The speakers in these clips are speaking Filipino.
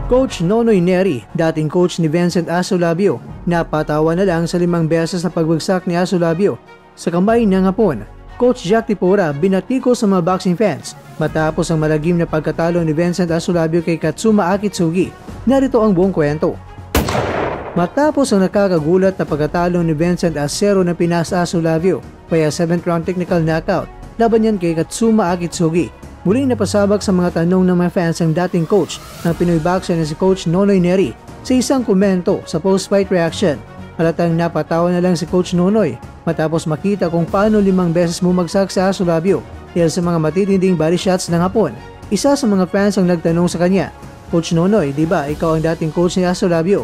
Coach Nonoy Neri, dating coach ni Vincent Asolabio, napatawa na lang sa 5 beses na pagbagsak ni Asolabio sa kamay ng Hapon. Coach Jack Tipura binatiko sa mga boxing fans matapos ang malagim na pagkatalo ni Vincent Asolabio kay Katsuma Akitsugi. Narito ang buong kwento. Matapos ang nakakagulat na pagkatalo ni Vincent Acero na Pinas Asolabio via 7th round technical knockout laban yan kay Katsuma Akitsugi, muling napasabak sa mga tanong ng mga fans ang dating coach ng Pinoy boxer na si Coach Nonoy Neri sa isang komento sa post-fight reaction. Halatang napatawa na lang si Coach Nonoy matapos makita kung paano 5 beses bumagsak sa Asolabio dahil sa mga matitinding body shots ng Hapon. Isa sa mga fans ang nagtanong sa kanya, "Coach Nonoy, di ba ikaw ang dating coach ni Asolabio?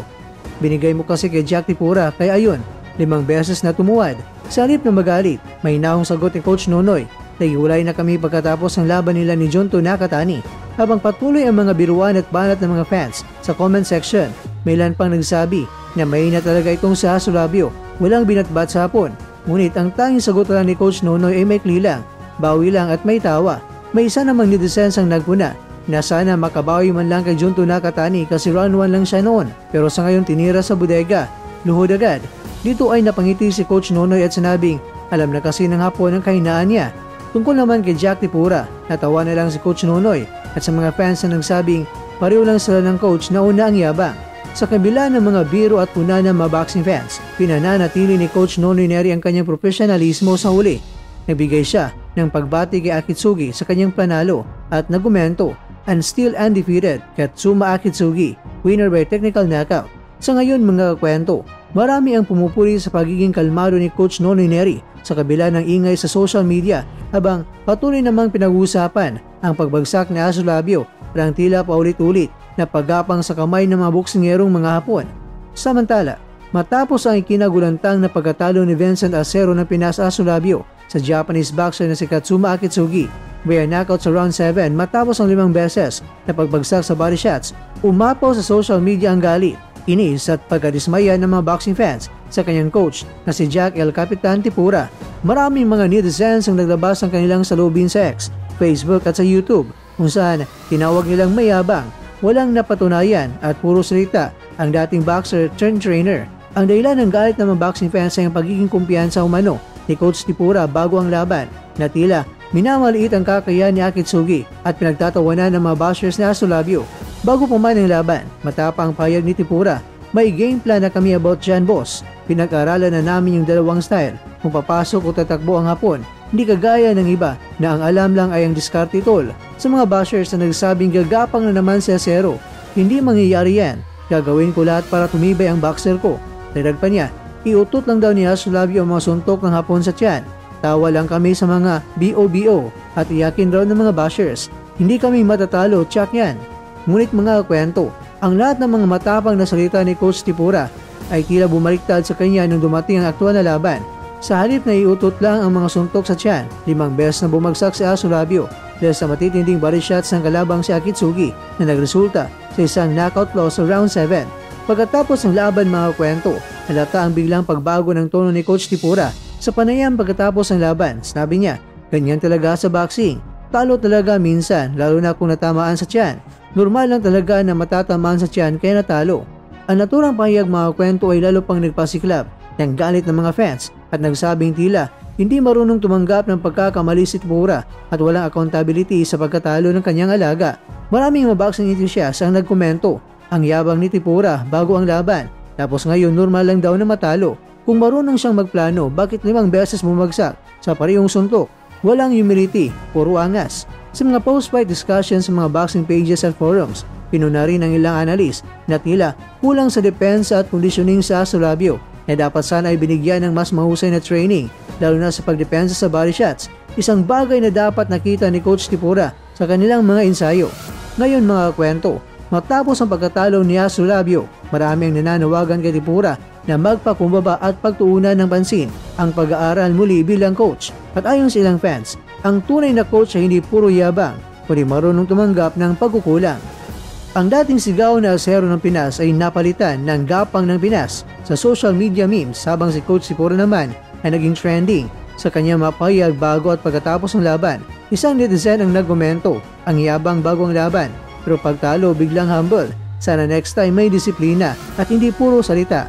Binigay mo kasi kay Jack Tipura kaya ayun, 5 beses na tumuwad." Sa halip na magalit, may naong sagot ni Coach Nonoy, "Naghiwalay na kami pagkatapos ng laban nila ni Junto Nakatani." Habang patuloy ang mga biruan at banat ng mga fans sa comment section, may ilan pang nagsabi na may na talaga itong sa Asolabio, walang binatbat sa Hapon. Ngunit ang tanging sagot lang ni Coach Nonoy ay maikli lang, bawi lang at may tawa. May isa namang netizens ang nagpuna na sana makabawi man lang kay Junto Nakatani kasi round 1 lang siya noon, pero sa ngayon tinira sa bodega, luhod agad. Dito ay napangiti si Coach Nonoy at sinabing alam na kasi ng Hapon ang kahinaan niya. Tungkol naman kay Jack Tipura, natawa na lang si Coach Nonoy at sa mga fans na nagsabing pareho lang sila ng coach na una ang yabang. Sa kabila ng mga biro at puna ng mga boxing fans, pinananatili ni Coach Nonoy Neri ang kanyang profesionalismo sa huli. Nagbigay siya ng pagbati kay Akitsugi sa kanyang panalo at nagkomento, "And still undefeated, Katsuma Akitsugi, winner by technical knockout." Sa ngayon mga kwento, marami ang pumupuri sa pagiging kalmado ni Coach Nonoy Neri sa kabila ng ingay sa social media habang patuloy namang pinag-uusapan ang pagbagsak ni Asolabio at ang tila paulit-ulit na paggapang sa kamay ng mga boksingerong mga Hapon. Samantala, matapos ang ikinagulantang na pagkatalo ni Vincent Acero ng Pinas Asolabio sa Japanese boxer na si Katsuma Akitsugi via knockout sa round 7 matapos ang 5 beses na pagbagsak sa body shots, umapaw sa social media ang galit, inis at pagkadismaya ng mga boxing fans sa kanyang coach na si Jack El Capitan Tipura. Maraming mga netizens ang naglabas ng kanilang saloobin sa X, Facebook at sa YouTube kung saan tinawag nilang mayabang, walang napatunayan at puro salita ang dating boxer turned trainer. Ang dahilan ng galit ng mga boxing fans ay ang pagiging kumpiyansa umano ni Coach Tipura bago ang laban na tila minamaliit ang kakayahan ni Akitsugi at pinagtatawanan ng mga bashers ni Asolabio. Bago pa man ang laban, matapang payag ni Tipura, "May game plan na kami about dyan, boss. Pinag-aralan na namin yung dalawang style kung papasok o tatakbo ang Hapon. Hindi kagaya ng iba na ang alam lang ay ang diskarte tol." Sa mga bashers na nagsabing gagapang na naman si Acero, "Hindi mangyayari yan. Gagawin ko lahat para tumibay ang boxer ko." Dagdag pa niya, iutot lang daw ni Asolabio ang mga suntok ng Hapon sa tiyan. "Tawa lang kami sa mga BOBO at iyakin raw ng mga bashers. Hindi kami matatalo, tsak yan." Ngunit mga kwento, ang lahat ng mga matapang na salita ni Coach Tipura ay tila bumaliktad sa kanya nung dumating ang aktual na laban. Sa halip na iutot lang ang mga suntok sa tiyan, 5 beses na bumagsak si Asolabio dahil sa matitinding body shots ng kalabang si Akitsugi na nagresulta sa isang knockout loss sa round 7. Pagkatapos ng laban mga kwento, halata ang biglang pagbago ng tono ni Coach Tipura. Sa panayam pagkatapos ng laban, sinabi niya, "Ganyan talaga sa boxing. Talo talaga minsan, lalo na kung natamaan sa tiyan. Normal lang talaga na matatamaan sa tiyan kaya natalo." Ang naturang pahayag mga kwento ay lalo pang nagpasiklab ng galit ng mga fans at nagsabing tila hindi marunong tumanggap ng pagkakamali si Tipura at walang accountability sa pagkatalo ng kanyang alaga. Maraming mga boxing enthusiasts ang nagkomento, "Ang yabang ni Tipura bago ang laban. Tapos ngayon normal lang daw na matalo. Kung marunong siyang magplano, bakit 5 beses bumagsak sa parehong suntok? Walang humility, puro angas." Sa mga post-fight discussions sa mga boxing pages at forums, pinuna rin ng ilang analyst na tila kulang sa depensa at conditioning sa Asolabio na dapat sana ay binigyan ng mas mahusay na training, lalo na sa pagdepensa sa body shots, isang bagay na dapat nakita ni Coach Tipura sa kanilang mga ensayo. Ngayon mga kwento, matapos ang pagkatalo ni Asolabio, marami ang nananawagan kay Tipura na magpakumbaba at pagtuunan ng pansin ang pag-aaral muli bilang coach. At ayon sa ilang fans, ang tunay na coach ay hindi puro yabang, kundi marunong tumanggap ng pagkukulang. Ang dating sigaw na Acero ng Pinas ay napalitan ng Gapang ng Pinas sa social media memes habang si Coach Tipura naman ay naging trending sa kanyang mapahayag bago at pagkatapos ng laban. Isang netizen ang nagkomento, "Ang yabang bago ang laban, pero pagtalo biglang humble." Sana next time may disiplina at hindi puro salita.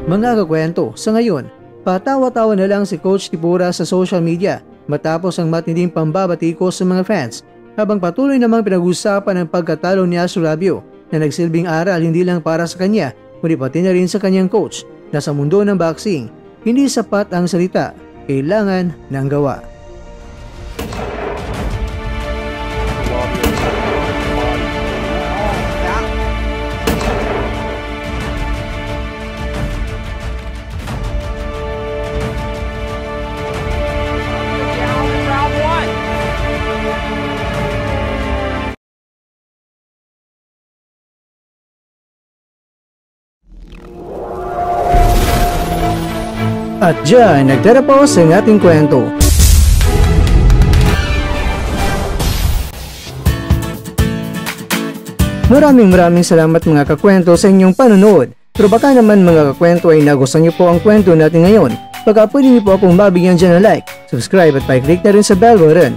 Mga kakwento, sa ngayon, patawa-tawa na lang si Coach Tipura sa social media matapos ang matinding pambabatikos sa mga fans, habang patuloy namang pinag-usapan ang pagkatalo ni Asolabio na nagsilbing aral hindi lang para sa kanya kundi pati na rin sa kanyang coach na sa mundo ng boxing, hindi sapat ang salita, kailangan ng gawa. At dyan, nagtatapos ang ating kwento. Maraming salamat mga kakwento sa inyong panonood. Pero baka naman mga kakwento ay nagustuhan niyo po ang kwento natin ngayon. Baka pwede niyo po akong mabigyan dyan ng like, subscribe at pa-click na rin sa bell button.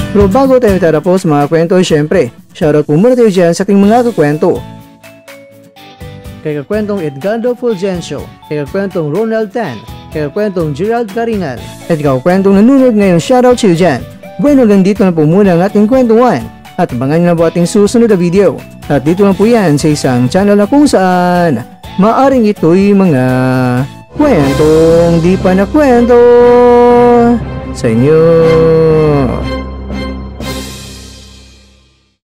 Pero bago tayo tatapos mga kwento, syempre, shoutout po muna tayo dyan sa ating mga kakwento. Kay kakwentong Edgardo Fulgencio, kay kakwentong Ronald Tan, kay kakwentong Gerald Caringan, at kakwentong nanonood ngayon, shoutout sa iyo dyan. Bueno, hanggang dito na po muna ang ating kwentuhan, at abangan nyo na po ating susunod na video. At dito na po yan sa isang channel na kung saan maaring ito'y mga kwentong di pa na kwento sa inyo.